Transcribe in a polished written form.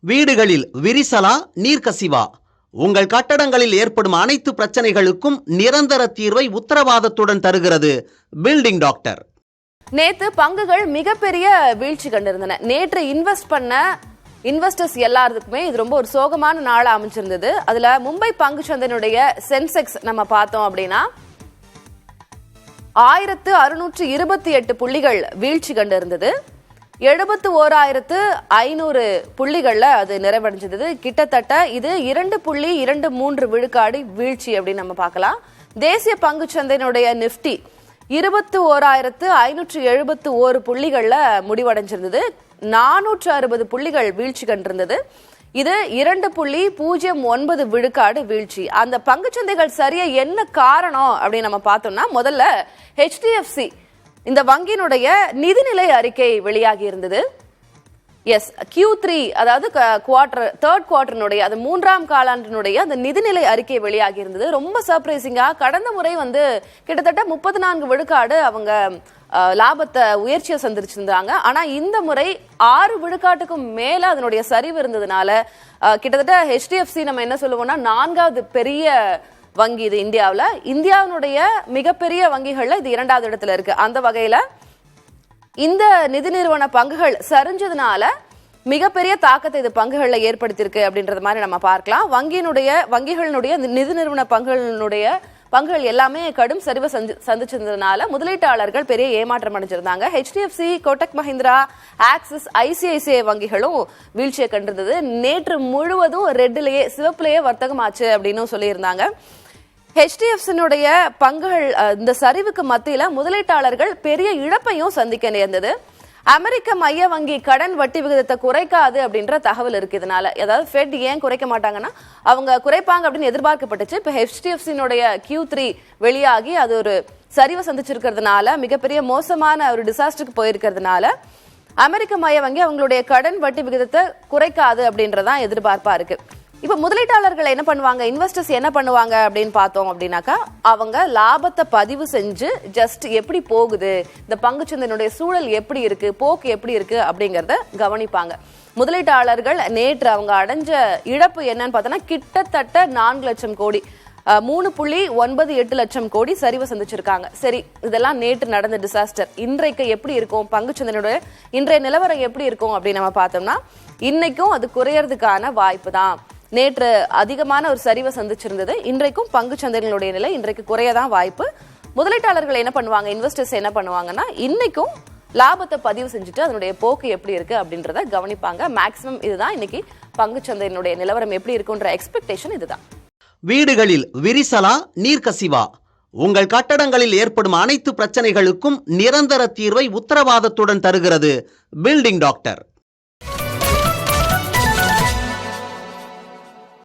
வீடுகளில் விரிசலா நீர்க்கசிவா? உங்கள் கட்டடங்களில் ஏற்படும் அனைத்து பிரச்சனைகளுக்கும் நிரந்தர தீர்வை உத்தரவாதத்துடன் தருகிறது பில்டிங் டாக்டர். நேத்து பங்குகள் மிகப்பெரிய வீழ்ச்சி கண்டிருந்தன. நேற்று இன்வெஸ்ட் பண்ண இன்வெஸ்டர்ஸ் எல்லாருக்குமே இது ரொம்ப ஒரு சோகமான நாளா அமைச்சிருந்தது. அதுல மும்பை பங்கு சந்தையினுடைய சென்செக்ஸ் நம்ம பார்த்தோம் அப்படின்னா 1628 புள்ளிகள் வீழ்ச்சி கண்டிருந்தது. 71,500 புள்ளிகள்ல அது நிறைவடைஞ்சது. கிட்டத்தட்ட இது 2.23 விழுக்காடு வீழ்ச்சி அப்படின்னு நம்ம பார்க்கலாம். தேசிய பங்கு சந்தையினுடைய நிப்டி 21,571 புள்ளிகள்ல முடிவடைஞ்சிருந்தது. 460 புள்ளிகள் வீழ்ச்சி கண்டிருந்தது. இது 2.09 விழுக்காடு வீழ்ச்சி. அந்த பங்குச்சந்தைகள் சரியா என்ன காரணம் அப்படின்னு நம்ம பார்த்தோம்னா, முதல்ல HDFC இந்த வங்கியினுடைய நிதிநிலை அறிக்கை வெளியாகி இருந்தது. Q3 அதாவது தேர்ட் குவார்டரினுடைய அது மூன்றாம் காலாண்டினுடைய அந்த நிதிநிலை அறிக்கை வெளியாகி இருந்தது. ரொம்ப சர்ப்ரைசிங்கா கடந்த முறை கிட்டத்தட்ட 34 விழுக்காடு அவங்க லாபத்தை உயர்ச்சியை சந்திச்சிருந்தாங்க. ஆனா இந்த முறை 6 விழுக்காட்டுக்கும் மேல அதனுடைய சரிவு இருந்ததுனால கிட்டத்தட்ட HDFC நம்ம என்ன சொல்லுவோம்னா 4வது பெரிய வங்கி இது இந்தியாவினுடைய மிகப்பெரிய வங்கிகள்ல இது 2வது இடத்துல இருக்கு. அந்த வகையில இந்த நிதி நிறுவன பங்குகள் சரிஞ்சதுனால மிகப்பெரிய தாக்கத்தை இது பங்குகள்ல ஏற்படுத்தியிருக்கு அப்படின்றது மாதிரி நம்ம பார்க்கலாம். வங்கிகளினுடைய நிதி நிறுவன பங்குகள் எல்லாமே கடும் சரிவை சந்திச்சிருந்ததுனால முதலீட்டாளர்கள் பெரிய ஏமாற்றம் அடைஞ்சிருந்தாங்க. HDFC, Kotak Mahindra, axis, ICICI வங்கிகளும் வீழ்ச்சியை கண்டிருந்தது. நேற்று முழுவதும் ரெட்லயே சிவப்புலயே வர்த்தகம் ஆச்சு அப்படின்னு சொல்லியிருந்தாங்க. HDFC-னுடைய பங்குகள் இந்த சரிவுக்கு மத்தியில முதலீட்டாளர்கள் பெரிய இழப்பையும் சந்திக்க நேர்ந்தது. அமெரிக்க மைய வங்கி கடன் வட்டி விகிதத்தை குறைக்காது அப்படின்ற தகவல் இருக்கு. இதனால அதாவது ஃபெட் ஏன் குறைக்க மாட்டாங்கன்னா அவங்க குறைப்பாங்க அப்படின்னு எதிர்பார்க்கப்பட்டுச்சு. இப்ப HDFC-னுடைய Q3 வெளியாகி அது ஒரு சரிவை சந்திச்சிருக்கிறதுனால மிகப்பெரிய மோசமான ஒரு டிசாஸ்டருக்கு போயிருக்கிறதுனால அமெரிக்க மைய வங்கி அவங்களுடைய கடன் வட்டி விகிதத்தை குறைக்காது அப்படின்றதான் எதிர்பார்ப்பா இருக்கு. இப்ப முதலீட்டாளர்கள் என்ன பண்ணுவாங்க, இன்வெஸ்டர்ஸ் என்ன பண்ணுவாங்க அப்படின்னு பார்த்தோம் அப்படின்னாக்கா அவங்க லாபத்தை பதிவு செஞ்சு ஜஸ்ட் எப்படி போகுது, இந்த பங்குச்சந்தையினுடைய சூழல் எப்படி இருக்கு, போக்கு எப்படி இருக்கு அப்படிங்கறத கவனிப்பாங்க. முதலீட்டாளர்கள் நேற்று அவங்க அடைஞ்ச இழப்பு என்னன்னு பார்த்தோம்னா கிட்டத்தட்ட 4 லட்சம் கோடி 3.98 லட்சம் கோடி சரிவை சந்திச்சிருக்காங்க. சரி, இதெல்லாம் நேற்று நடந்த டிசாஸ்டர். இன்றைக்கு எப்படி இருக்கும், பங்குச்சந்தையினுடைய இன்றைய நிலவரம் எப்படி இருக்கும் அப்படின்னு நம்ம பார்த்தோம்னா இன்னைக்கும் அது குறையறதுக்கான வாய்ப்பு தான். நேற்று அதிகமான ஒரு சரிவை சந்திச்சிருந்தது. இன்றைக்கும் பங்கு சந்தைகளுடைய நிலை இன்றைக்கு குறையதான் வாய்ப்பு. முதலீட்டாளர்கள் என்ன பண்ணுவாங்க, இன்வெஸ்டர்ஸ் என்ன பண்ணுவாங்கன்னா இன்னைக்கும் லாபத்தை பதிவு செஞ்சுட்டு அதனுடைய போக்கு எப்படி இருக்கு அப்படின்றத கவனிப்பாங்க. மேக்சிமம் இதுதான் இன்னைக்கு பங்கு சந்தையினுடைய நிலவரம் எப்படி இருக்குன்ற எக்ஸ்பெக்டேஷன் இதுதான். வீடுகளில் விரிசலா நீர்க்கசிவா? உங்கள் கட்டடங்களில் ஏற்படும் அனைத்து பிரச்சனைகளுக்கும் நிரந்தர தீர்வை உத்தரவாதத்துடன் தருகிறது பில்டிங் டாக்டர்.